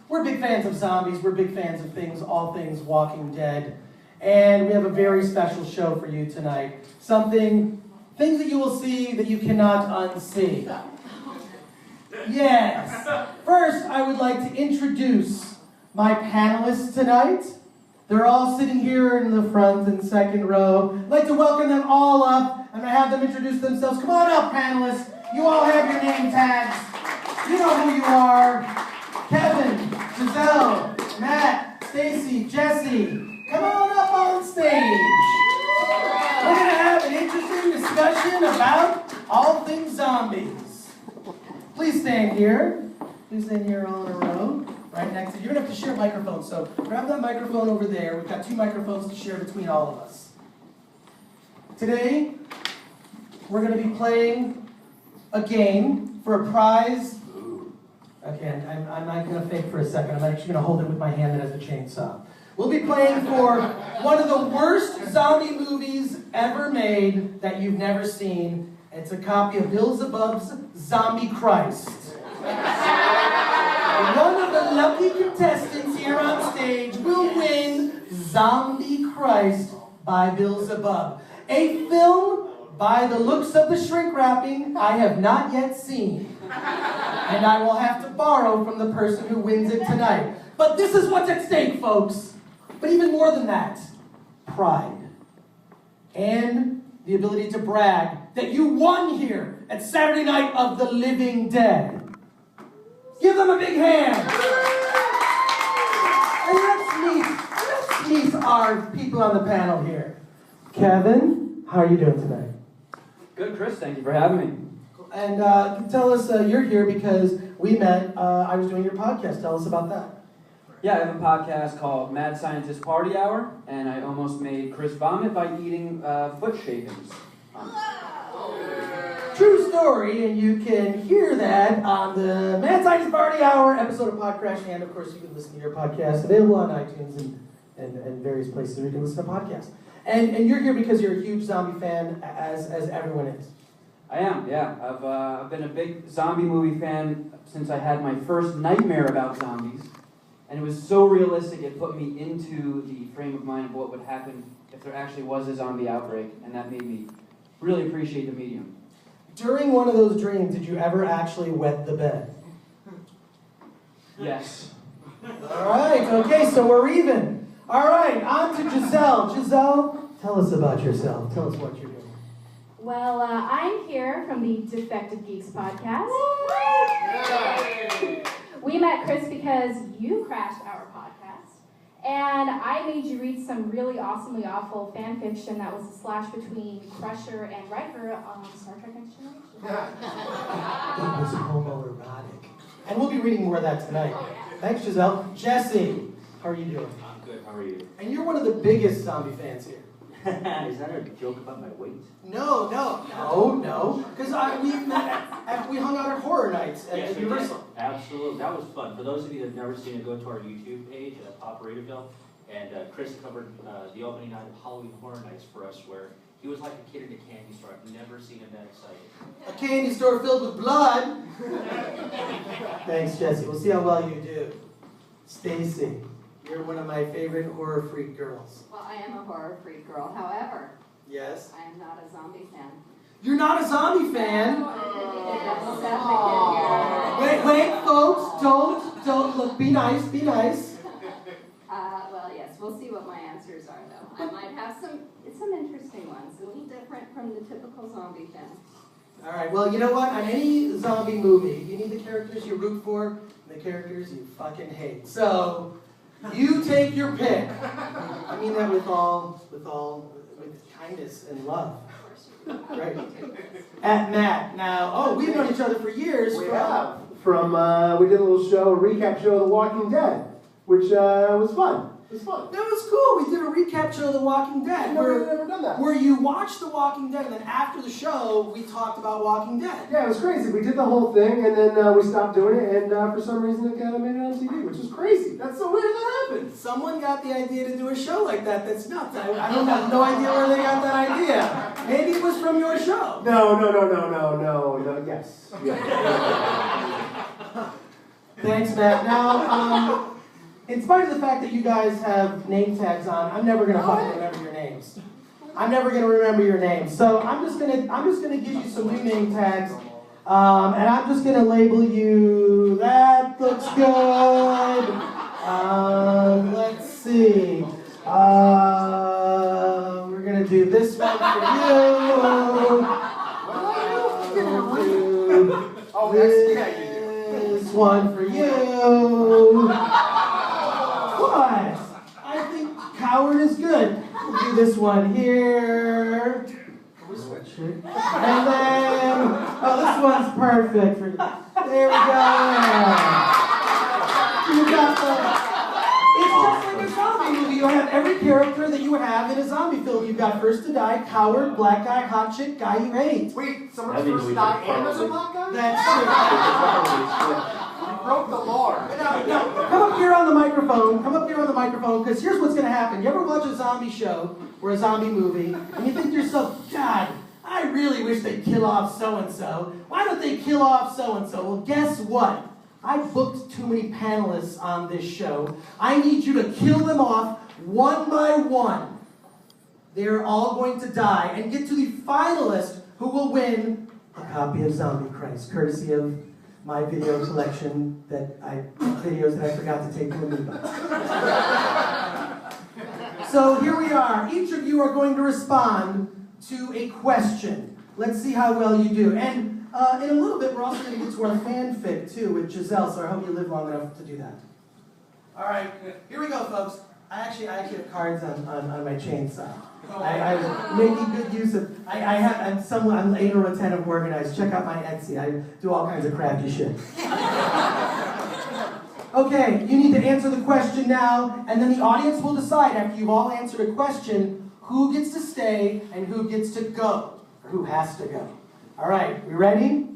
We're big fans of zombies. We're big fans of things, all things Walking Dead. And we have a very special show for you tonight. Things that you will see that you cannot unsee. Yes. First, I would like to introduce my panelists tonight. They're all sitting here in the front and second row. I'd like to welcome them all up and have them introduce themselves. Come on up, panelists. You all have your name tags. You know who you are. Kevin, Giselle, Matt, Stacy, Jesse. Come on up on stage. We're going to have an interesting discussion about all things zombies. Please stand here. Please stand here all in a row. Right next to you. You're going to have to share microphones, so grab that microphone over there. We've got 2 microphones to share between all of us. Today, we're going to be playing a game for a prize. Okay, I'm not going to fake for a second. I'm actually going to hold it with my hand that has a chainsaw. We'll be playing for one of the worst zombie movies ever made that you've never seen. It's a copy of Beelzebub's Zombie Christ. One of the lucky contestants here on stage will win Zombie Christ by Beelzebub. A film, by the looks of the shrink wrapping, I have not yet seen. And I will have to borrow from the person who wins it tonight. But this is what's at stake, folks. But even more than that, pride. And the ability to brag that you won here at Saturday Night of the Living Dead. Give them a big hand. And let's meet our people on the panel here. Kevin, how are you doing tonight? Good, Chris. Thank you for having me. And tell us, you're here because we met, I was doing your podcast. Tell us about that. Yeah, I have a podcast called Mad Scientist Party Hour, and I almost made Chris vomit by eating foot shavings. True story, and you can hear that on the Mad Scientist Party Hour episode of PodCRASH, and of course you can listen to your podcast, available on iTunes and various places where you can listen to podcasts. And you're here because you're a huge zombie fan, as everyone is. I am, yeah. I've been a big zombie movie fan since I had my first nightmare about zombies, and it was so realistic it put me into the frame of mind of what would happen if there actually was a zombie outbreak, and that made me really appreciate the medium. During one of those dreams, did you ever actually wet the bed? Yes. All right, okay, so we're even. All right, on to Giselle. Giselle, tell us about yourself. Tell us what you're doing. Well, I'm here from the Defected Geeks podcast. We met Chris because you crashed our podcast, and I made you read some really awesomely awful fan fiction that was a slash between Crusher and Riker on Star Trek Next Generation. It was homoerotic. And we'll be reading more of that tonight. Thanks, Giselle. Jesse, how are you doing? I'm good, how are you? And you're one of the biggest zombie fans here. Is that a joke about my weight? No. Because we hung out at horror nights at Universal. Absolutely, that was fun. For those of you that have never seen it, go to our YouTube page at Pop Radioville, and Chris covered the opening night of Halloween Horror Nights for us, where he was like a kid in a candy store. I've never seen him that excited. A candy store filled with blood. Thanks, Jesse. We'll see how well you do. Stacy, you're one of my favorite horror freak girls. Well, I am a horror freak girl. However, Yes? I am not a zombie fan. You're not a zombie fan? Wait, folks, don't look, be nice. Well, yes, we'll see what my answers are, though. I might have some interesting ones, a little different from the typical zombie fan. All right, well, you know what? On any zombie movie, you need the characters you root for and the characters you fucking hate. So, you take your pick. I mean that with kindness and love. Right. At Matt. Now, we've known each other for years. We have. We did a little show, a recap show of The Walking Dead, which was fun. It was fun. That was cool. We did a recap show of The Walking Dead. I've never done that. Where you watched The Walking Dead, and then after the show, we talked about Walking Dead. Yeah, it was crazy. We did the whole thing, and then we stopped doing it, and for some reason it got made it on TV, which is crazy. That's so weird that happened. Someone got the idea to do a show like that. That's nuts. I don't have no idea where they got that idea. Maybe it was from your show. No, yes. Yeah. Thanks, Matt. Now, in spite of the fact that you guys have name tags on, I'm never gonna fucking remember your names. I'm never gonna remember your names. So I'm just gonna give you some new name tags, and I'm just gonna label you. That looks good. Let's see. We're gonna do this one for you. Oh, This one for you. What? I think coward is good. We'll do this one here. And then, this one's perfect for you. There we go. You got it's just like a zombie movie. You have every character that you would have in a zombie film. You've got first to die, coward, black guy, hot chick, guy you hate. Wait, someone's first to die and there's a black guy? That's true. You broke the law. No, come up here on the microphone. Come up here on the microphone, because here's what's going to happen. You ever watch a zombie show or a zombie movie, and you think to yourself, God, I really wish they'd kill off so-and-so. Why don't they kill off so-and-so? Well, guess what? I booked too many panelists on this show. I need you to kill them off one by one. They're all going to die and get to the finalist who will win a copy of Zombie Christ, courtesy of my video collection videos that I forgot to take to Amoeba. So here we are. Each of you are going to respond to a question. Let's see how well you do. And in a little bit, we're also going to get to our fanfic, too, with Giselle, so I hope you live long enough to do that. All right, here we go, folks. I actually have cards on my chainsaw. I'm making good use of, I'm 8 or 10 of organized. Check out my Etsy. I do all kinds of crafty shit. Okay, you need to answer the question now, and then the audience will decide after you've all answered a question who gets to stay and who gets to go, or who has to go. All right, we ready?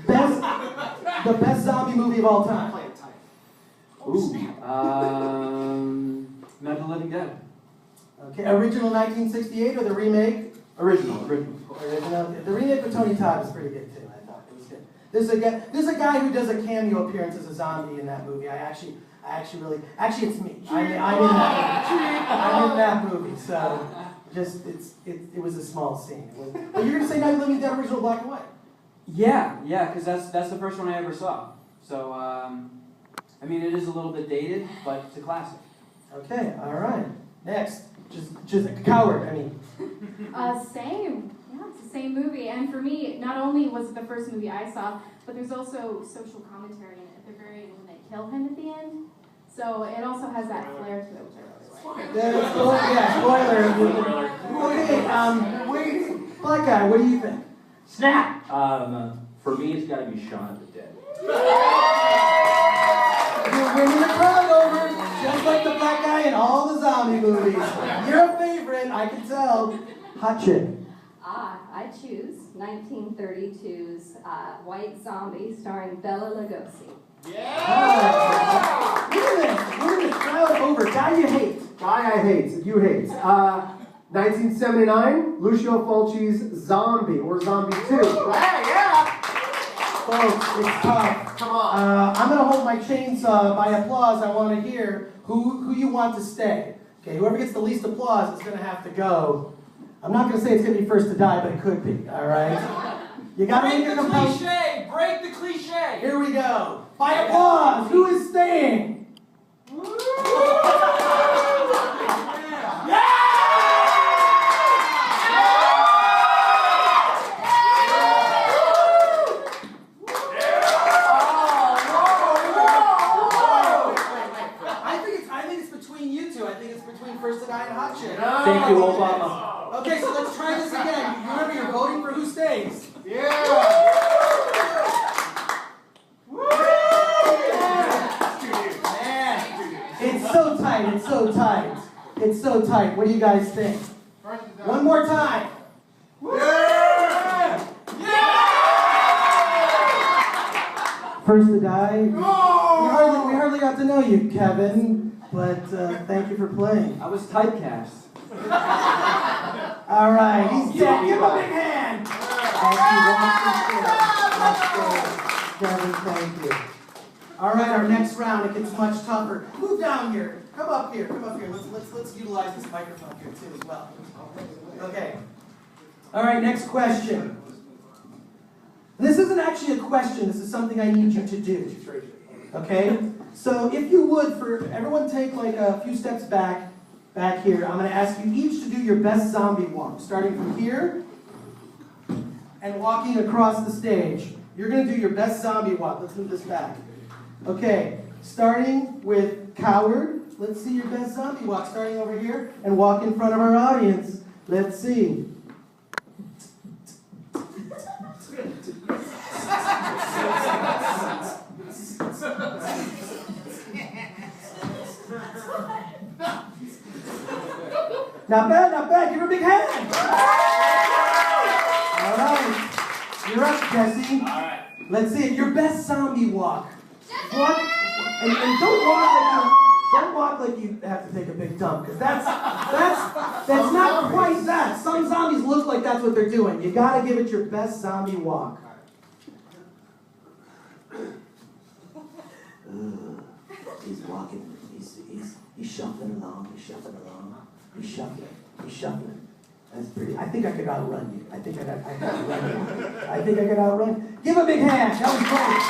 The best zombie movie of all time. Ooh, Night of the Living Dead. Okay, original 1968 or the remake? Original. The remake with Tony Todd is pretty good too. I thought it was good. There's a guy who does a cameo appearance as a zombie in that movie. Actually, it's me. I'm in that movie. So, it was a small scene. But you're gonna say Night of the Living Dead original black and white? Yeah, because that's the first one I ever saw. So, I mean, it is a little bit dated, but it's a classic. Okay, all right. Next, just a coward. Same. Yeah, it's the same movie. And for me, not only was it the first movie I saw, but there's also social commentary in it at the very end when they kill him at the end. So it also has that flair to it, which I really like. Spoiler. Okay, black guy, what do you think? Snap! For me, it's got to be Shaun of the Dead. You're winning the crowd over, just like the black guy in all the zombie movies. You're a favorite, I can tell. Hot chick. I choose 1932's White Zombie starring Bela Lugosi. Yeah! Winning the crowd over. Guy you hate. Guy I hate. You hate. 1979, Lucio Fulci's Zombie, or Zombie 2. Yeah! Folks, it's tough. Come on. I'm going to hold my chainsaw. By applause, I want to hear who you want to stay. Okay, whoever gets the least applause is going to have to go. I'm not going to say it's going to be first to die, but it could be, all right? You got to make a compelling... Break the cliche! Here we go. By applause, who is staying? Thank you, Obama. Okay, so let's try this again. Remember, you're voting for who stays. Yeah! Man, it's so tight. It's so tight. What do you guys think? One more time. Yeah! First to die. We hardly got to know you, Kevin, but thank you for playing. I was typecast. All right, he's dead. Give him a big hand. Thank you. Kevin, thank you. All right, our next round, it gets much tougher. Move down here. Come up here. Come up here. Let's utilize this microphone here too as well. Okay. All right, next question. This isn't actually a question. This is something I need you to do. Okay? So if you would, for everyone take like a few steps back here. I'm going to ask you each to do your best zombie walk, starting from here and walking across the stage. You're going to do your best zombie walk. Let's move this back. Okay, starting with coward. Let's see your best zombie walk, starting over here and walk in front of our audience. Let's see. Not bad, not bad. Give her a big hand. All right. You're up, Jesse. All right. Let's see it. Your best zombie walk. Walk, and don't walk like you have to take a big dump, because that's not quite that. Some zombies look like that's what they're doing. You gotta give it your best zombie walk. He's walking. He's shuffling along. He's shuffling. That's pretty. I think I could outrun you. I think I could outrun you. Give a big hand. That was great.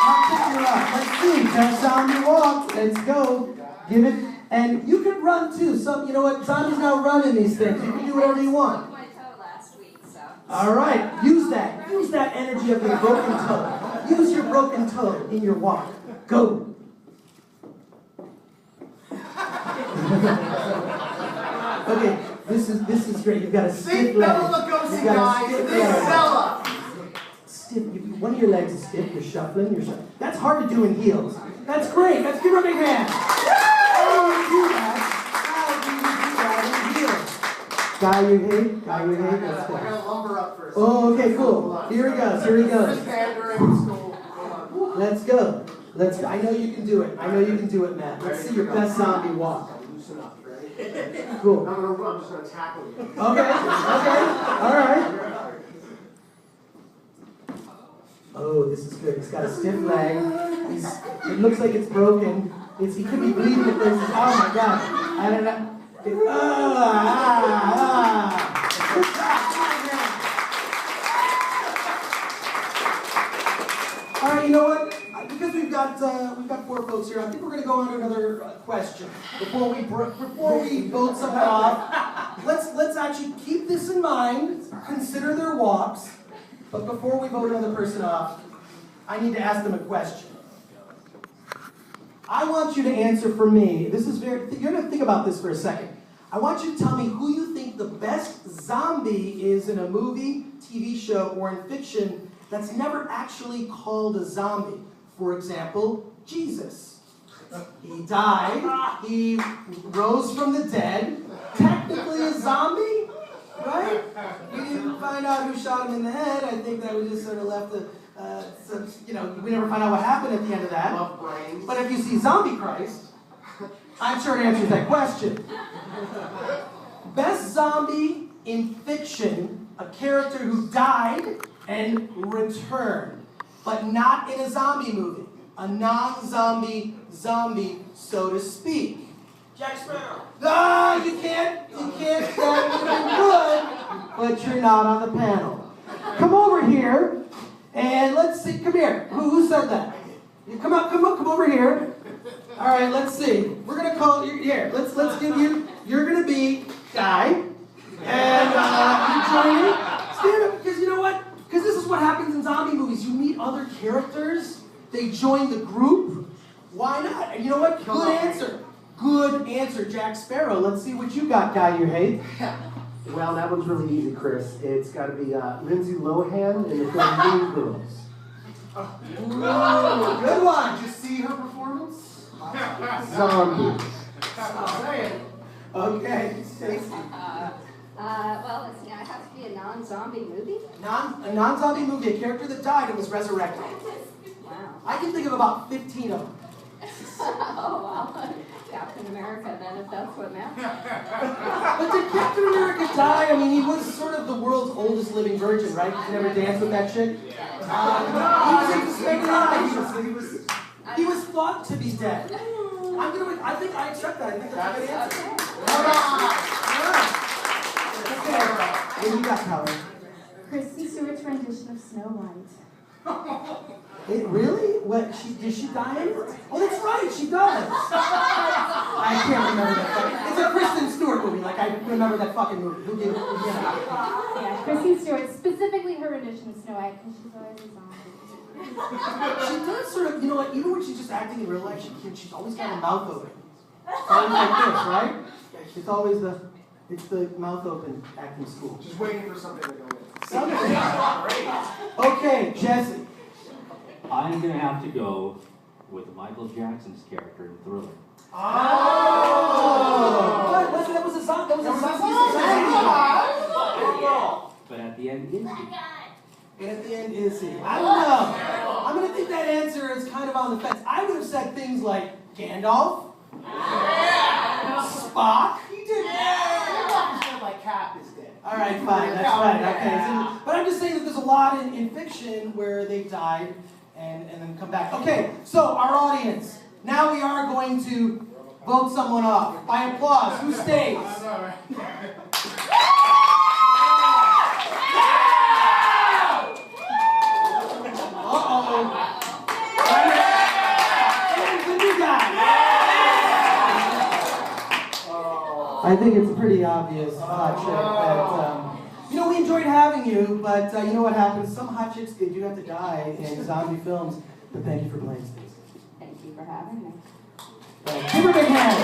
I'll pick you up. Let's see. Best zombie walk. Let's go. Give it. And you can run too. You know what? Zombies now run in these things. You can do whatever you want. My toe last week, so. All right. Use that. Use that energy of your broken toe. Use your broken toe in your walk. Go. Okay, this is great. You've got a stiff leg. Lugosi, guys. Stiff. One of your legs is stiff. You're shuffling. That's hard to do in heels. That's great. Let's give her a big hand. How do you do that in heels? Guy you hate. Let's go. I gotta lumber up first. Oh, okay, cool. Here he goes. Let's go. I know you can do it. Matt. Let's see your best zombie walk. Loosen up, ready? Cool. I'm just gonna tackle you. Okay. All right. Oh, this is good. He's got a stiff leg. It looks like it's broken. He could be bleeding in places. Oh my God. I don't know. All right, you know what? Because we've got 4 folks here, I think we're going to go on to another question before we vote someone off. Let's actually keep this in mind. Consider their walks, but before we vote another person off, I need to ask them a question. I want you to answer for me. You're going to think about this for a second. I want you to tell me who you think the best zombie is in a movie, TV show, or in fiction that's never actually called a zombie. For example, Jesus. He died, he rose from the dead, technically a zombie, right? We didn't find out who shot him in the head. I think that we just sort of left we never find out what happened at the end of that. But if you see Zombie Christ, I'm sure it answers that question. Best zombie in fiction, a character who died and returned. But not in a zombie movie. A non-zombie zombie, so to speak. Jack Sparrow. Ah, you can't, that would have been good, but you're not on the panel. Come over here, and let's see, come here. Who said that? You come over here. All right, let's see. We're gonna call you here. Let's give you, you're gonna be Guy, and you join me. Stand up, because you know what? Because this is what happens in zombie movies. You meet other characters. They join the group. Why not? And you know what? Good answer, Jack Sparrow. Let's see what you got, Guy you hate. Well, that one's really easy, Chris. It's got to be Lindsay Lohan in the film Mean Girls. Ooh, good one. Did you see her performance? Zombie. Okay, Stacey. Well, let's see. It has to be a non-zombie movie. A non-zombie movie, a character that died and was resurrected. Wow. I can think of about 15 of them. Oh, wow. Captain America, then, if that's what matters. But did Captain America die? I mean, he was sort of the world's oldest living virgin, right? He never danced with that chick. He was into He was thought to be dead. I think I accept that. I think that's a good answer. Okay. What do you got, Howard? Kristen Stewart's rendition of Snow White. Really? What? Did she die in it? Oh, that's right, she does. I can't remember that. It's a Kristen Stewart movie. Like, I remember that fucking movie. Who did it? Yeah, Kristen Stewart, specifically her rendition of Snow White, because she's always a zombie. She does sort of, like, even when she's just acting in real life, she's always got her mouth open. Always like this, right? It's always it's the mouth open acting school. Just waiting for something to go in. Okay, Jesse. I'm going to have to go with Michael Jackson's character in Thriller. Oh! That was a zombie. But at the end, is he? And at the end, is he? I don't know. I'm going to think that answer is kind of on the fence. I would have said things like Gandalf. Spock. He did. My cap is dead. All right, fine. That's right. Okay. So, but I'm just saying that there's a lot in fiction where they died and then come back. Okay, so our audience. Now we are going to vote someone off. By applause, who stays? Uh-oh. Who's the new guy? I think it's pretty obvious, hot chick, that, we enjoyed having you, but you know what happens? Some hot chicks, they do have to die in zombie films, but thank you for playing, Stacey. Thank you for having me. Give her a big hand.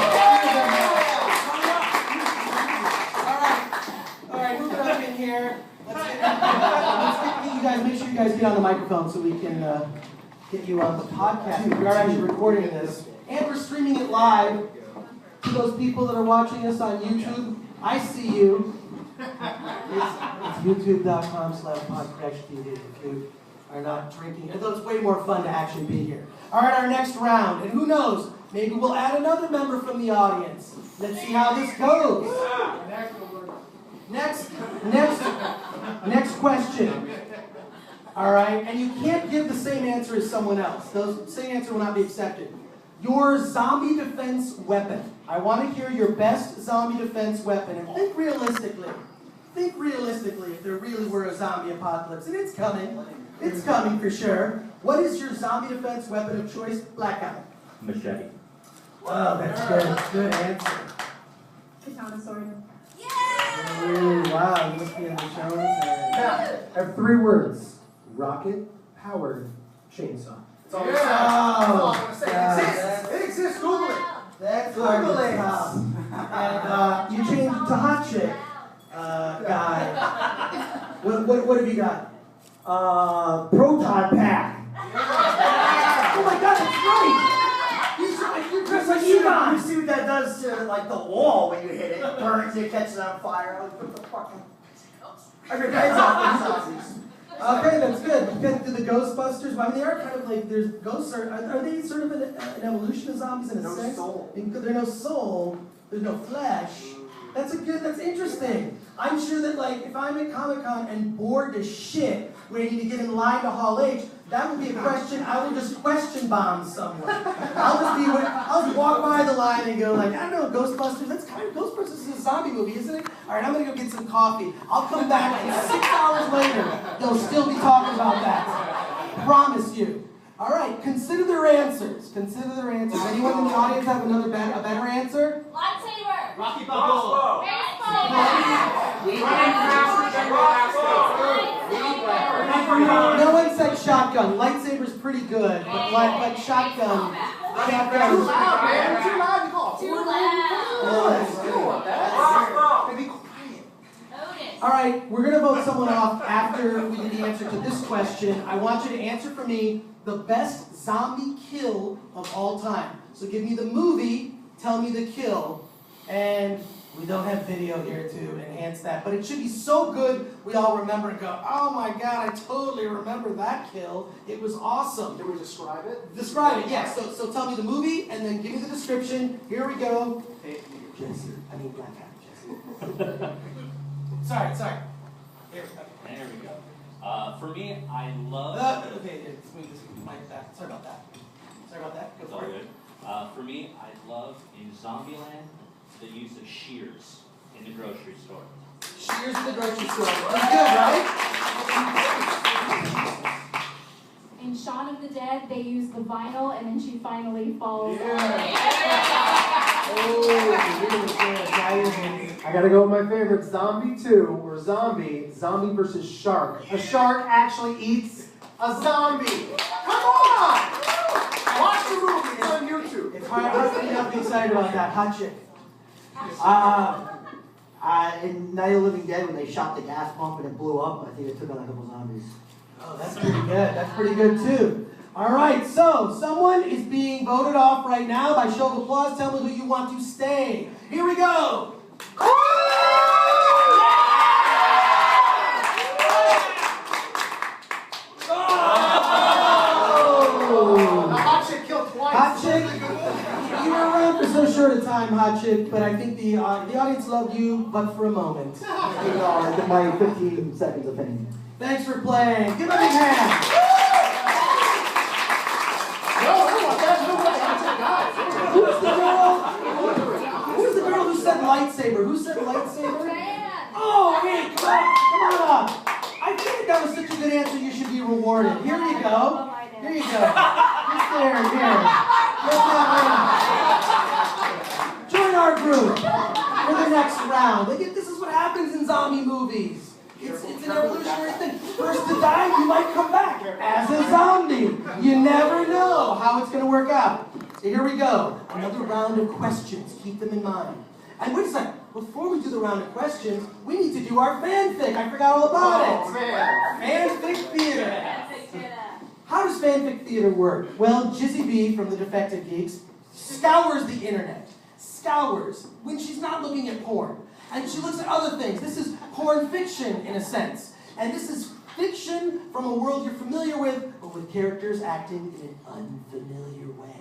All right, move it up in here. Let's get you guys, make sure you guys get on the microphone so we can get you on the podcast. We are actually recording this, and we're streaming it live. To those people that are watching us on YouTube, I see you. It's youtube.com/PodCRASH TV if you are not drinking. Although it's way more fun to actually be here. All right, our next round. And who knows, maybe we'll add another member from the audience. Let's see how this goes. Next question. All right, and you can't give the same answer as someone else. The same answer will not be accepted. Your zombie defense weapon. I want to hear your best zombie defense weapon. And think realistically. Think realistically if there really were a zombie apocalypse. And it's coming. It's coming for sure. What is your zombie defense weapon of choice? Black guy. Machete. Oh, that's good. Good answer. Katana sword. Ooh, wow, you must be in the show. I have 3 words. Rocket-powered chainsaw. That's all I'm going to say. It exists. Google it. That's hard to tell. And you changed it to hot chick guy. What have you got? Proton pack. Oh my God, that's right. You're dressed like Egon. You see what that does to the wall when you hit it? It burns it, catches it on fire. Like, what the fuck? Every guy's off these zombies. Okay, that's good. You get to the Ghostbusters. Well, I mean, they are kind of like, there's ghosts. Are they sort of an evolution of zombies in a sense? Soul. There's no soul. There's no flesh. That's interesting. I'm sure that, if I'm at Comic-Con and bored as shit, waiting to get in line to Hall H, that would be a question. I will just question bomb someone. I'll just walk by the line and go I don't know, Ghostbusters. Ghostbusters is a zombie movie, isn't it? All right, I'm gonna go get some coffee. I'll come back and 6 hours later, they'll still be talking about that. Promise you. All right, consider their answers. Consider their answers. Anyone in the audience have a better answer? Lightsaber. Rocky Balboa. No one said shotgun. Lightsaber's pretty good, but shotgun. Shotgun. Too loud, man. Too loud. You call. Too loud. Be quiet. All right, we're going to vote someone off after we get the answer to this question. I want you to answer for me the best zombie kill of all time. So give me the movie, tell me the kill, and we don't have video here to enhance that. But it should be so good we all remember and go, oh my God, I totally remember that kill. It was awesome. Can we describe it? Describe it, yes. So tell me the movie and then give me the description. Here we go. Jesse, I mean Black Hat, Jesse. Sorry. Here we go. There we go. For me, I love. Okay, let's move this mic back. Sorry about that. Go It's all for it. good. For me, I love in Zombieland the use of shears in the grocery store. Shears in the grocery store. Pretty good, right? In Shaun of the Dead, they use the vinyl and then she finally falls. I gotta go with my favorite, Zombie 2, or Zombie versus Shark. A shark actually eats a zombie. Come on! Watch the movie, it's on YouTube. It's hard for me not to be excited about that. Hot chick. In Night of the Living Dead, when they shot the gas pump and it blew up, I think it took out a couple zombies. Oh, that's pretty good. That's pretty good, too. All right, so someone is being voted off right now. By show of applause, tell me who you want to stay. Here we go. Oh! The hot chick killed twice. Hot chick, you were around for so short a time, Hot chick, but I think the audience loved you, but for a moment. My 15 seconds of fame. Thanks for playing. Give a big hand. Who's the girl who said lightsaber? Who said lightsaber? Oh, hey, come on up. I think that was such a good answer, you should be rewarded. Here you go. Here you go. Just there, here. Join our group for the next round. This is what happens in zombie movies. It's an evolutionary thing. First to die, you might come back as a zombie. You never know how it's going to work out. So here we go. Another round of questions. Keep them in mind. And wait a second. Before we do the round of questions, we need to do our fanfic. I forgot all about it. Fanfic theater. How does fanfic theater work? Well, Jizzy B from the Defective Geeks scours the internet. Scours when she's not looking at porn. And she looks at other things. This is porn fiction, in a sense. And this is fiction from a world you're familiar with, but with characters acting in an unfamiliar way.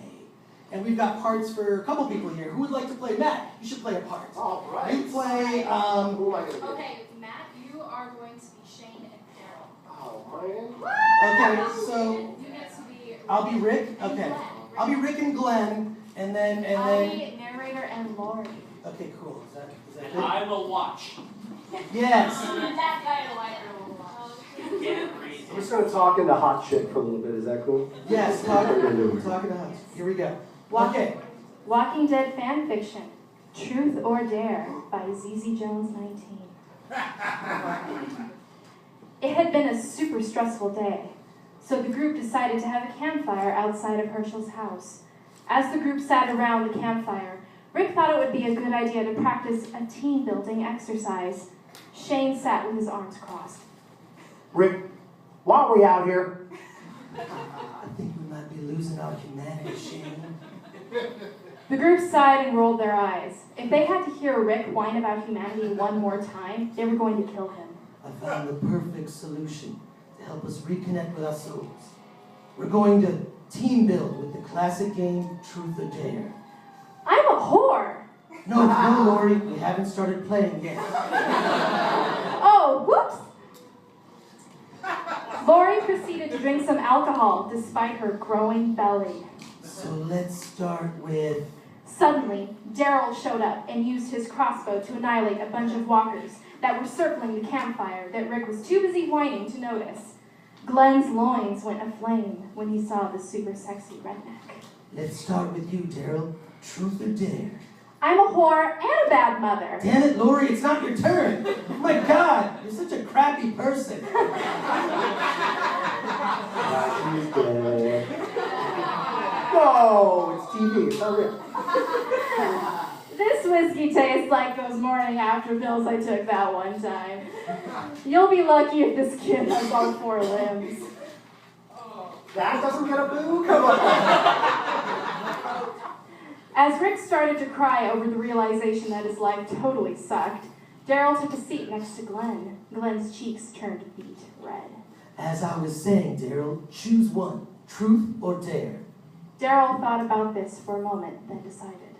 And we've got parts for a couple people here. Who would like to play Matt? You should play a part. All right. You play, Who am I gonna be? Okay, Matt, you are going to be Shane and Daryl. Oh, man. Okay, so You get to be I'll be Rick? and Okay. Glenn. I'll be Rick and Glenn, and then... I'll be narrator and Lori. Okay, cool. Is that And good? I will watch. Yes. That guy like her will I'm just gonna talk into hot chick for a little bit. Is that cool? Yes, talking to us. Here we go. Okay. Walking Dead fan fiction. Truth or Dare by ZZ Jones 19. It had been a super stressful day, so the group decided to have a campfire outside of Herschel's house. As the group sat around the campfire, Rick thought it would be a good idea to practice a team-building exercise. Shane sat with his arms crossed. Rick, why are we out here? I think we might be losing our humanity, Shane. The group sighed and rolled their eyes. If they had to hear Rick whine about humanity one more time, they were going to kill him. I found the perfect solution to help us reconnect with our souls. We're going to team build with the classic game Truth or Dare. I'm a whore! No, Lori, we haven't started playing yet. Oh, whoops! Lori proceeded to drink some alcohol despite her growing belly. So let's start with... Suddenly, Daryl showed up and used his crossbow to annihilate a bunch of walkers that were circling the campfire that Rick was too busy whining to notice. Glenn's loins went aflame when he saw the super sexy redneck. Let's start with you, Daryl. Truth or Dare? I'm a whore and a bad mother. Damn it, Lori, it's not your turn. Oh my God, you're such a crappy person. She's dead. No, it's TV. It's not real. This whiskey tastes like those morning after pills I took that one time. You'll be lucky if this kid has all 4 limbs. That doesn't get a boo? Come on. As Rick started to cry over the realization that his life totally sucked, Daryl took a seat next to Glenn. Glenn's cheeks turned beet red. As I was saying, Daryl, choose one. Truth or Dare? Daryl thought about this for a moment, then decided.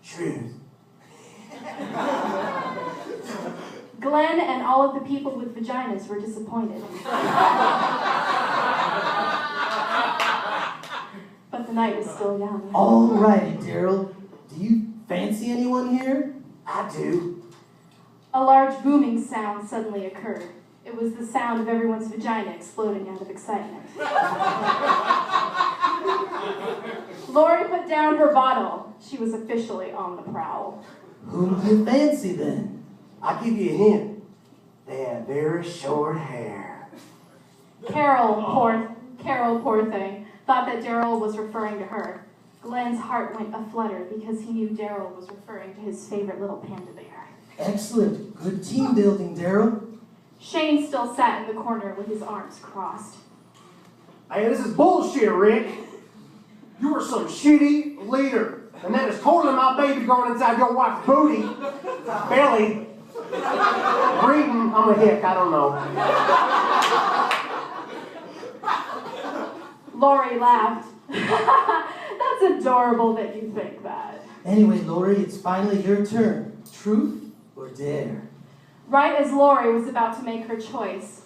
Truth. Glenn and all of the people with vaginas were disappointed. But the night was still young. Alrighty, Daryl. Do you fancy anyone here? I do. A large booming sound suddenly occurred. It was the sound of everyone's vagina exploding out of excitement. Lori put down her bottle. She was officially on the prowl. Whom do you fancy then? I'll give you a hint. They have very short hair. Carol, poor thing, thought that Daryl was referring to her. Glenn's heart went aflutter because he knew Daryl was referring to his favorite little panda bear. Excellent. Good team building, Daryl. Shane still sat in the corner with his arms crossed. Hey, this is bullshit, Rick. You are some shitty leader. And that is totally my baby growing inside your wife's booty. Belly. Breeding. I'm a hick, I don't know. Lori laughed. That's adorable that you think that. Anyway, Lori, it's finally your turn. Truth or dare? Right as Lori was about to make her choice,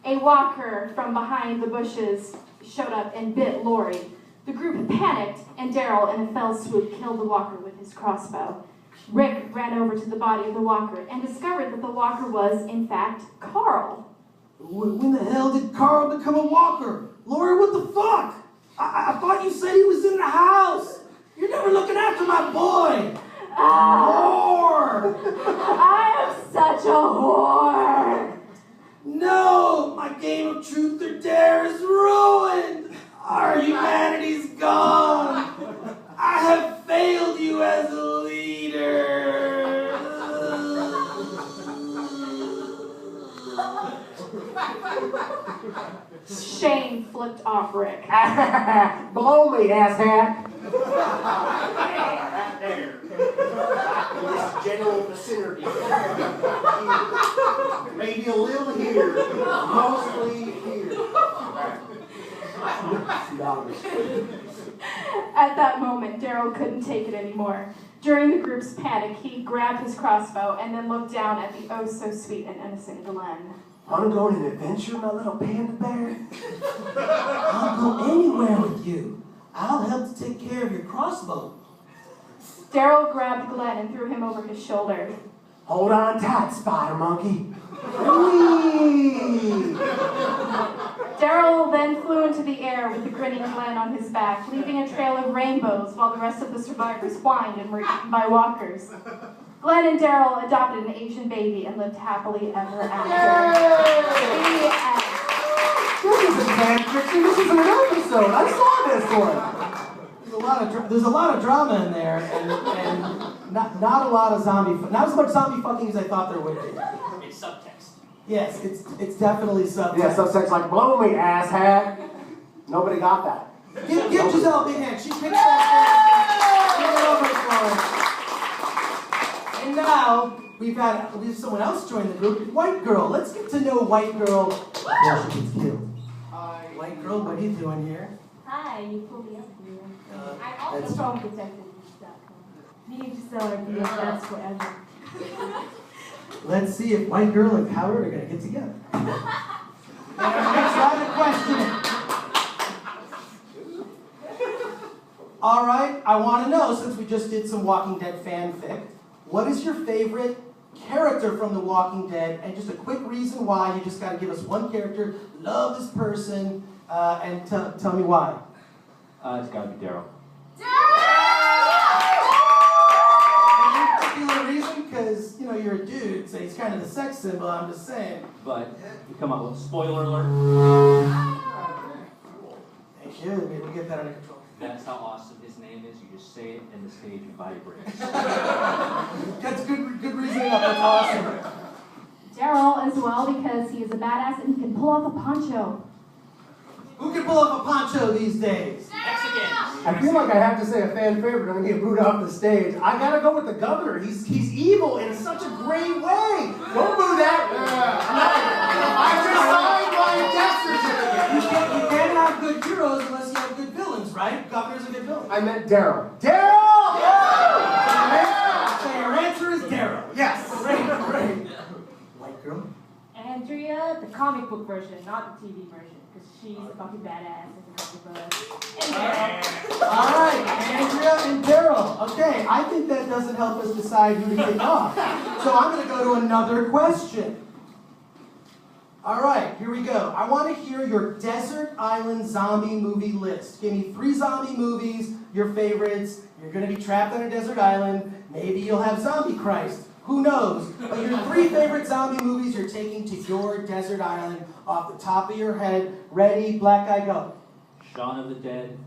a walker from behind the bushes showed up and bit Lori. The group panicked, and Daryl, in a fell swoop, killed the walker with his crossbow. Rick ran over to the body of the walker and discovered that the walker was, in fact, Carl. When the hell did Carl become a walker? Lori, what the fuck? I thought you said he was in the house. You're never looking after my boy. Whore! I am such a whore! No, my game of truth or dare is ruined. Our humanity's gone. I have failed you as a leader. Shane flipped off Rick. Blow me, asshat. There. This general vicinity. Maybe a little here. Mostly here. At that moment, Daryl couldn't take it anymore. During the group's panic, he grabbed his crossbow and then looked down at the oh-so-sweet and innocent Glenn. Want to go on an adventure, my little panda bear? I'll go anywhere with you. I'll help to take care of your crossbow. Daryl grabbed Glenn and threw him over his shoulder. Hold on tight, spider monkey. Whee! Daryl then flew into the air with the grinning Glenn on his back, leaving a trail of rainbows while the rest of the survivors whined and were eaten by walkers. Glenn and Daryl adopted an Asian baby and lived happily ever after. This isn't fan fiction, this isn't an episode. I saw this one. There's a lot of drama in there, and not a lot of not as much zombie fucking as I thought there would be. It's subtext. Yes, it's definitely subtext. Yeah, subtext like, blow me, asshat. Nobody got that. Give Giselle a big hand. She picked that. And now we have someone else join the group. White girl. Let's get to know White girl before she gets killed. Hi. White girl, what are you doing here? Hi, you pulled me up here. I'm That's- also from detective.com. Me and Giselle are doing that's forever. Let's see if White girl and Howard are going to get together. Next round of questioning. All right, I want to know, since we just did some Walking Dead fanfic, what is your favorite character from The Walking Dead? And just a quick reason why. You just got to give us one character, love this person, and tell me why. It's gotta be Daryl. Any particular reason? Because, you're a dude, so he's kind of the sex symbol, I'm just saying. But you come up with spoiler alert. Thank you, maybe we'll get that under control. That's how awesome his name is. You just say it and the stage vibrates. That's good reason enough, that's awesome. Daryl as well, because he is a badass and he can pull off a poncho. Who can pull off a poncho these days? Mexicans. I feel like I have to say a fan favorite. I'm going to get booed off the stage. I got to go with the governor. He's evil in such a great way. Don't boo that. I just signed my death certificate. You can't have good heroes unless you have good villains, right? Governor's a good villain. I meant Daryl. Daryl! So your answer is Daryl. Yes. Great. the comic book version, not the TV version, because she's a fucking badass in the comic book. And Daryl. All right, Andrea and Daryl. Okay, I think that doesn't help us decide who to kick off. So I'm going to go to another question. All right, here we go. I want to hear your desert island zombie movie list. Give me 3 zombie movies, your favorites. You're going to be trapped on a desert island. Maybe you'll have Zombie Christ. Who knows? But your 3 favorite zombie movies you're taking to your desert island off the top of your head. Ready? Black guy, go. Shaun of the Dead,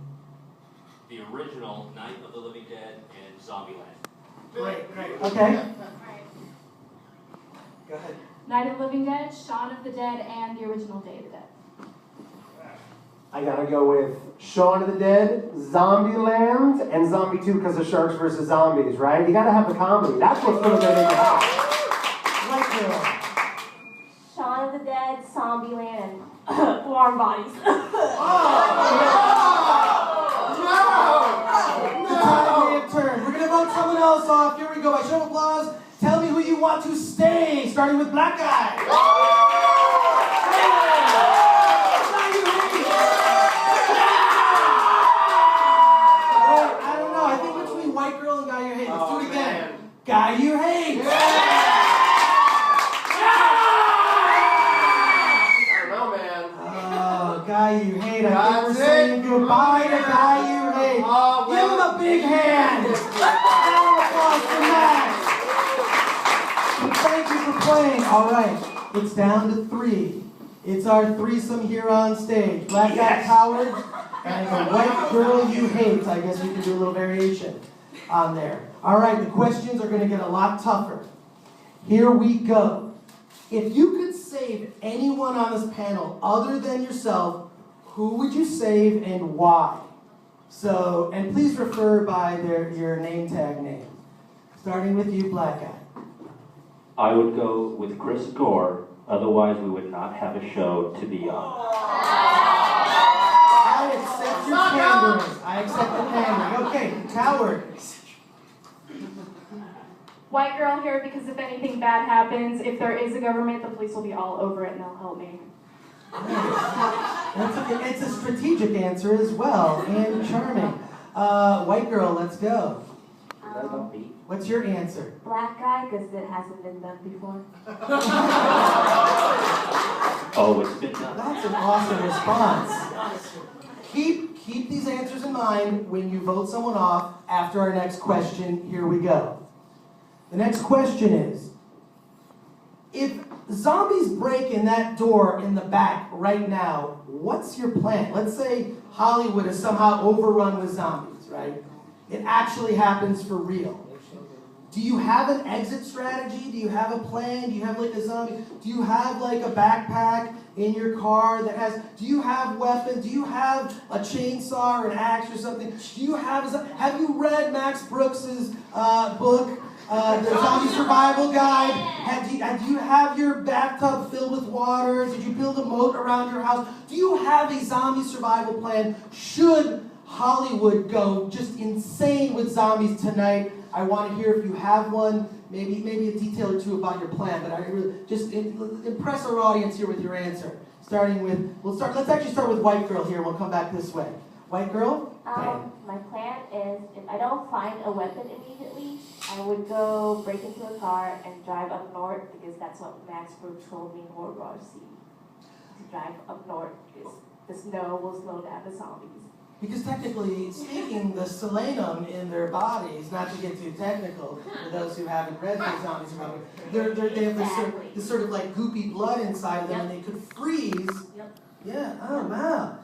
the original Night of the Living Dead, and Zombieland. Great. Okay. Alright. Go ahead. Night of the Living Dead, Shaun of the Dead, and the original Day of the Dead. I gotta go with Shaun of the Dead, Zombieland, and Zombie 2 because of sharks versus zombies, right? You gotta have the comedy. That's what's gonna make it happen. White girl. Shaun of the Dead, Zombieland, and Warm Bodies. The tide may have turned. We're gonna vote someone else off. Here we go. By show of applause, tell me who you want to stay. Starting with Black Guy. I don't know. I think between White Girl and Guy You Hate. Let's do it again. Guy You Hate. Guy You Hate. I think we're saying goodbye to Guy You Hate. Give him a big hand. Round of applause for Max. And thank you for playing. All right, it's down to 3. It's our threesome here on stage. Black Guy Coward and the White Girl You Hate. I guess we can do a little variation on there. All right, the questions are going to get a lot tougher. Here we go. If you could save anyone on this panel other than yourself, who would you save and why? So, and please refer by your name tag name. Starting with you, Black Guy. I would go with Chris Gore, otherwise we would not have a show to be on. I accept your pandering. I accept the pandering. Okay, Coward. White girl here because if anything bad happens, if there is a government, the police will be all over it and they'll help me. It's a strategic answer as well, and charming. White Girl, let's go. What's your answer? Black Guy, because it hasn't been done before. Oh, it's been done. That's an awesome response. Keep these answers in mind when you vote someone off after our next question. Here we go. The next question is, if zombies break in that door in the back right now, what's your plan? Let's say Hollywood is somehow overrun with zombies, right? It actually happens for real. Do you have an exit strategy? Do you have a plan? Do you have like a zombie? Do you have like a backpack in your car that has, do you have weapons? Do you have a chainsaw or an axe or something? Do you have you read Max Brooks's book, The Zombie Survival Guide? Do you have your bathtub filled with water? Did you build a moat around your house? Do you have a zombie survival plan? Should Hollywood go just insane with zombies tonight? I want to hear if you have one, maybe a detail or two about your plan, but I really just impress our audience here with your answer. Starting with, let's actually start with White Girl here, we'll come back this way. White Girl? My plan is, if I don't find a weapon immediately, I would go break into a car and drive up north, because that's what Max Brooks told me in World War C. To drive up north, because the snow will slow down the zombies. Because technically speaking, the selenum in their bodies, not to get too technical, for those who haven't read the zombies, they have this sort of like goopy blood inside of them, and they could freeze. Yeah, oh wow.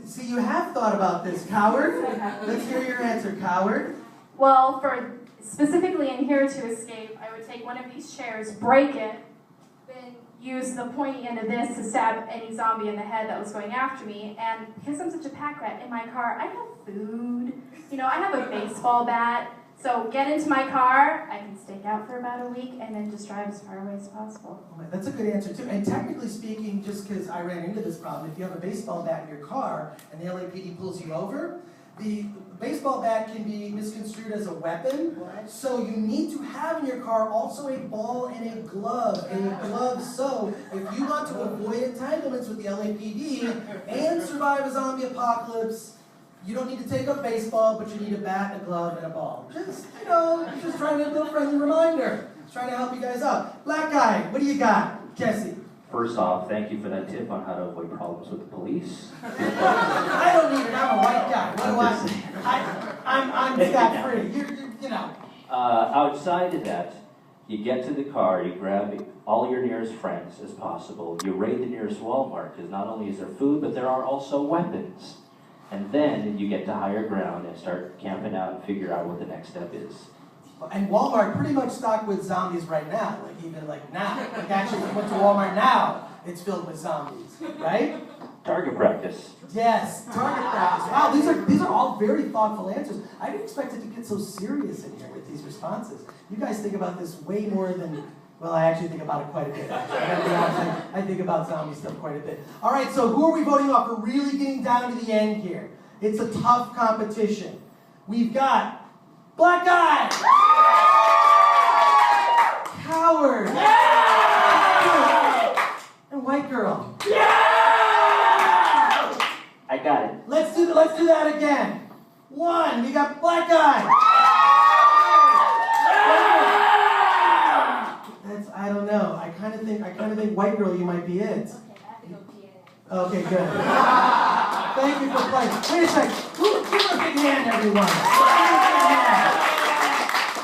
See, you have thought about this, Coward. Let's hear your answer, Coward. Well, for specifically in Here to Escape, I would take one of these chairs, break it, then use the pointy end of this to stab any zombie in the head that was going after me. And because I'm such a pack rat in my car, I have food. You know, I have a baseball bat. So get into my car, I can stake out for about a week, and then just drive as far away as possible. Oh, that's a good answer too. And technically speaking, just because I ran into this problem, if you have a baseball bat in your car and the LAPD pulls you over, the baseball bat can be misconstrued as a weapon, so you need to have in your car also a ball and a glove. So if you want to avoid entanglements with the LAPD and survive a zombie apocalypse, you don't need to take up baseball, but you need a bat, a glove, and a ball. Just, just trying to do a friendly reminder. Just trying to help you guys out. Black guy, what do you got? Jesse. First off, thank you for that tip on how to avoid problems with the police. I don't need it. I'm a white guy. What do I'm scot-free. You know. Outside of that, you get to the car, you grab all your nearest friends as possible. You raid the nearest Walmart, because not only is there food, but there are also weapons. And then you get to higher ground and start camping out and figure out what the next step is. And Walmart pretty much stocked with zombies right now, even now. Actually, if you went to Walmart now, it's filled with zombies, right? Target practice. Yes, target practice. Wow, these are all very thoughtful answers. I didn't expect it to get so serious in here with these responses. You guys think about this way more than, well, I actually think about it quite a bit. I gotta be honest, I think about zombie stuff quite a bit. All right, so who are we voting off? We're really getting down to the end here. It's a tough competition. We've got Black guy! Coward! Yeah! And white girl. Yeah! I got it. Let's do that again. 1, we got black guy. That's, I don't know. I kind of think white girl, you might be it. Okay, good. Thank you for playing. Wait a second. Give a big hand, everyone.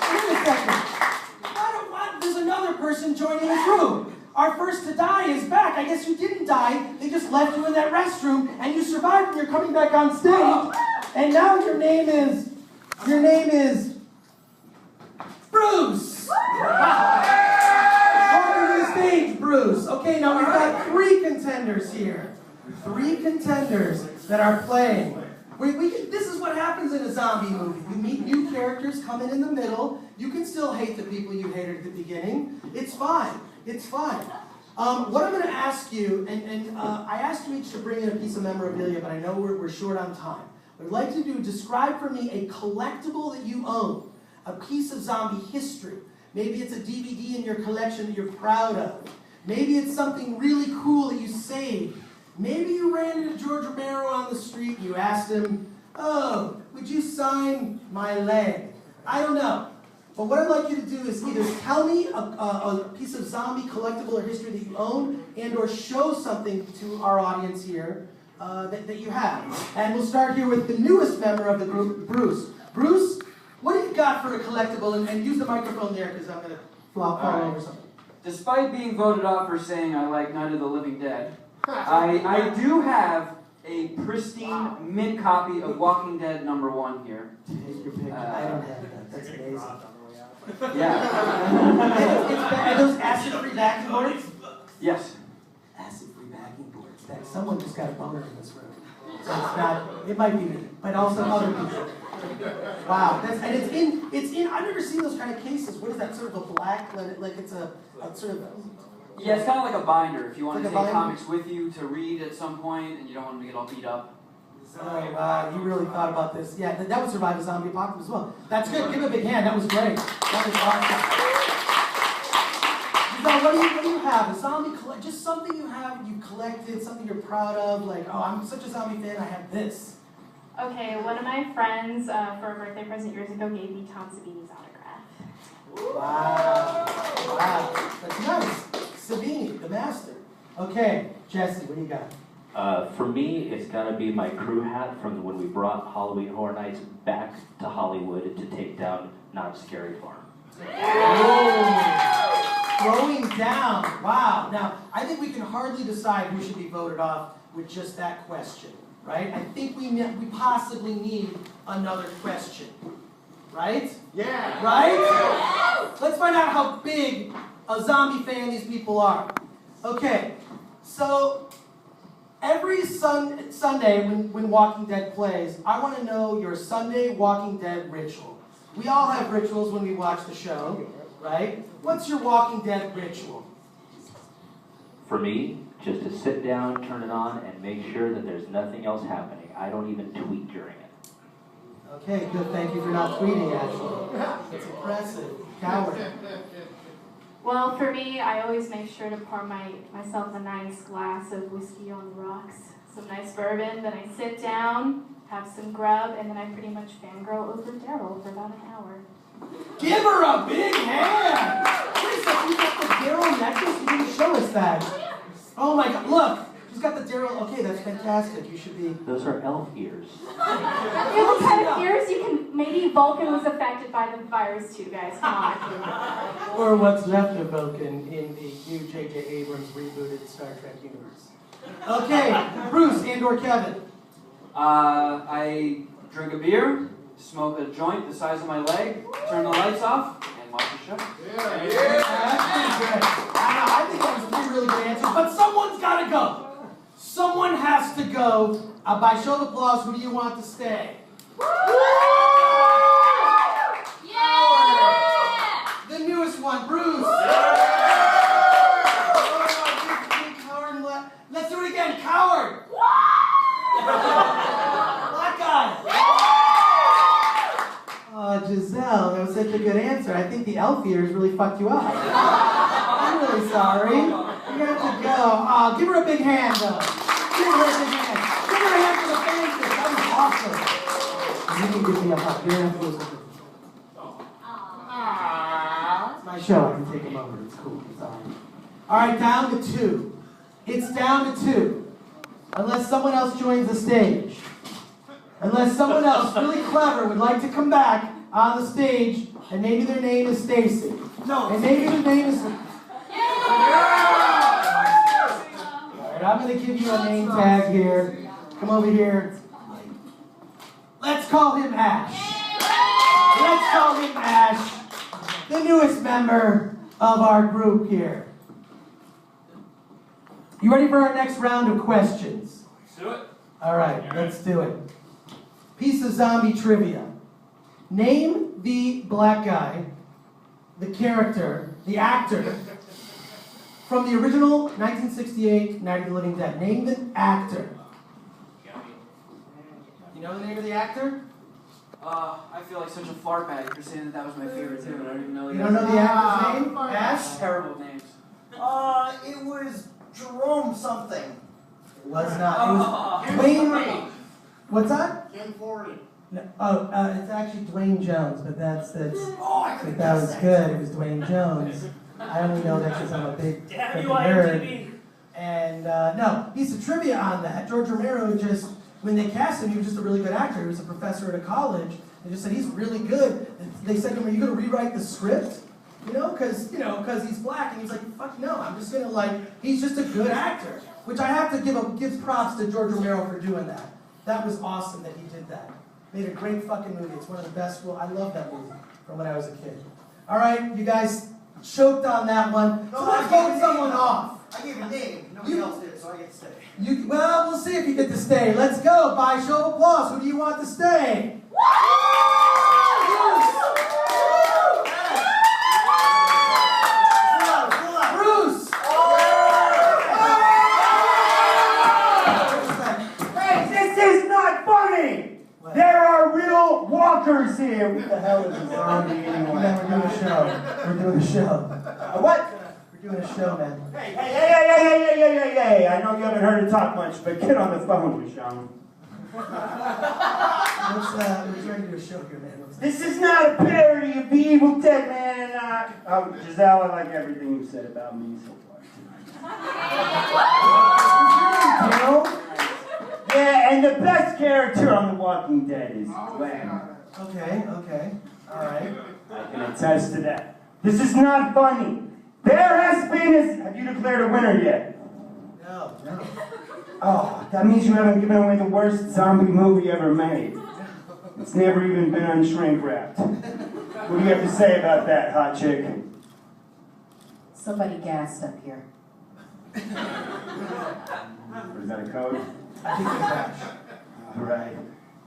Wait a second. There's another person joining the group. Our first to die is back. I guess you didn't die. They just left you in that restroom, and you survived, and you're coming back on stage. And now your name is Bruce. Welcome to the stage, Bruce. Okay, now we've got 3 contenders here. 3 contenders that are playing. This is what happens in a zombie movie. You meet new characters coming in the middle. You can still hate the people you hated at the beginning. It's fine. It's fine. What I'm going to ask you, and I asked you each to bring in a piece of memorabilia, but I know we're short on time. What I'd like to do, describe for me a collectible that you own, a piece of zombie history. Maybe it's a DVD in your collection that you're proud of. Maybe it's something really cool that you saved. Maybe you ran into George Romero on the street and you asked him, "Oh, would you sign my leg?" I don't know. But what I'd like you to do is either tell me a piece of zombie collectible or history that you own, and or show something to our audience here that you have. And we'll start here with the newest member of the group, Bruce. Bruce, what do you got for a collectible? And use the microphone there, because I'm going to fall over something. Despite being voted off for saying I like Night of the Living Dead, I do have a pristine mint copy of Walking Dead #1 here. Take your picture. I don't have that. That's amazing. Yeah. Are those acid-free backing boards? Yes. Acid-free backing boards. Someone just got a boner in this room. So it's not. It might be me, but also other people. Wow. And it's in. I've never seen those kind of cases. What is that? Sort of a black, like it's a sort of. Yeah, it's kind of like a binder. If you want to like take comics with you to read at some point, and you don't want them to get all beat up. Oh, wow, you really thought about this. Yeah, that would survive a zombie apocalypse as well. That's good. Give it a big hand. That was great. That was awesome. What do you have? A zombie just something you collected, something you're proud of. Like, oh, I'm such a zombie fan. I have this. Okay, one of my friends for a birthday present years ago gave me Tom Savini's autograph. Wow. That's nice. Savini, the master. Okay, Jesse, what do you got? For me, it's got to be my crew hat from when we brought Halloween Horror Nights back to Hollywood to take down Not Scary Farm. Throwing down. Wow. Now, I think we can hardly decide who should be voted off with just that question, right? I think we possibly need another question, right? Yeah. Right? Let's find out how big a zombie fan these people are. Okay, so every Sunday when Walking Dead plays, I want to know your Sunday Walking Dead ritual. We all have rituals when we watch the show, right? What's your Walking Dead ritual? For me, just to sit down, turn it on, and make sure that there's nothing else happening. I don't even tweet during it. Okay, good. Thank you for not tweeting, actually. That's impressive. Coward. Well, for me, I always make sure to pour myself a nice glass of whiskey on the rocks, some nice bourbon, then I sit down, have some grub, and then I pretty much fangirl over Daryl for about an hour. Give her a big hand! Lisa, you got the Daryl necklace? You didn't show us that. Oh my god, look! She's got the Daryl. Okay, that's fantastic. You should be. Those are elf ears. Yeah, what kind of ears you can. Maybe Vulcan was affected by the virus too, guys. Come on. Or what's left of Vulcan in the new J.J. Abrams rebooted Star Trek universe. Okay, Bruce and/or Kevin. I drink a beer, smoke a joint the size of my leg, turn the lights off, and watch the show. That's pretty good. I think that was three really good answers, but someone's got to go. Someone has to go. By show of applause, who do you want to stay? Yeah! The newest one, Bruce. Let's do it again, Coward. Black guy. Oh, Giselle, that was such a good answer. I think the elf ears really fucked you up. I'm really sorry. You have to go. Oh, give her a big hand, though. Give her a big hand. Give her a hand for the fanfic. That was awesome. You can give me a hug. You're going to lose it. It's my show. I can take him over. It's cool. It's all right. All right, down to 2. It's down to 2. Unless someone else joins the stage. Unless someone else really clever would like to come back on the stage, and maybe their name is Stacy. No. And maybe their name is... Alright, I'm going to give you a name tag here. Come over here. Let's call him Ash. Let's call him Ash, the newest member of our group here. You ready for our next round of questions? Let's do it. Alright, let's do it. Piece of zombie trivia. Name the black guy, the character, the actor, from the original 1968 Night of the Living Dead. Name the actor. You know the name of the actor? I feel like such a fart bag for saying that was my favorite too, and I don't even know. You don't know the actor's name? Ash? Terrible names. It was Jerome something. It was not. It was Dwayne. What's that? Ken Forey. No, it's actually Dwayne Jones, but that's Oh, I could that was good. It was Dwayne Jones. I only know that because I'm a big nerd. And no, piece of trivia on that. George Romero just, when they cast him, he was just a really good actor. He was a professor at a college. They just said he's really good. And they said to him, "Are you going to rewrite the script?" Because he's black, and he's like, "Fuck no, I'm just gonna he's just a good actor." Which I have to give props to George Romero for doing that. That was awesome that he did that. Made a great fucking movie. It's one of the best. I love that movie from when I was a kid. All right, you guys choked on that one. So let's vote someone off. I gave a name. Nobody else did, so I get to stay. Well, we'll see if you get to stay. Let's go. By show of applause, who do you want to stay? Bruce! Hey, this is not funny! There are real walkers here. What the hell is a zombie anyway? We're doing a show. We're doing a show. What? We're doing a show, man. Hey, I know you haven't heard it talk much, but get on the phone with Sean. We're trying to do a show here, man. This is not a parody of the Evil Dead, man. Giselle, I like everything you said about me so far tonight. Yeah, and the best character on The Walking Dead is Glenn. Okay. All right. I can attest to that. This is not funny. There has been have you declared a winner yet? No. Oh, that means you haven't given away the worst zombie movie ever made. It's never even been unshrink wrapped. What do you have to say about that, hot chick? Somebody gassed up here. Or is that a code? I think it's Ash. All right.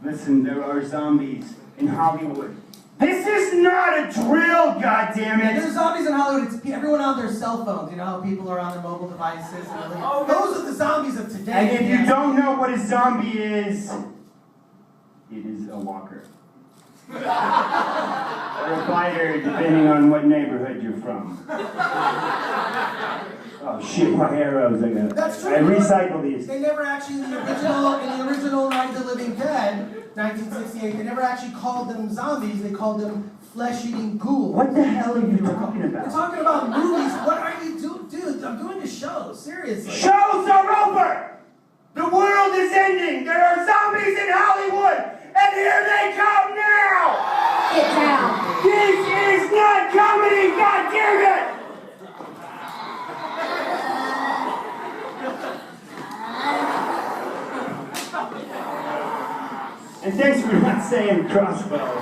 Listen, there are zombies in Hollywood. This is not a drill, goddammit! There's zombies in Hollywood. It's everyone on their cell phones. You know how people are on their mobile devices. Those are the zombies of today. And if you don't know what a zombie is, it is a walker. Or a biter, depending on what neighborhood you're from. Oh shit, my arrows, That's true. I recycle these. They never actually, in the original Night of the Living Dead, 1968, they never actually called them zombies, they called them flesh-eating ghouls. What the hell are you talking about? We're talking about movies. What are you doing? Dude, I'm doing a show, seriously. Shows are over! The world is ending! There are zombies in Hollywood! And here they come now! Get down. This is not comedy, goddammit! And thanks for not saying crossbow.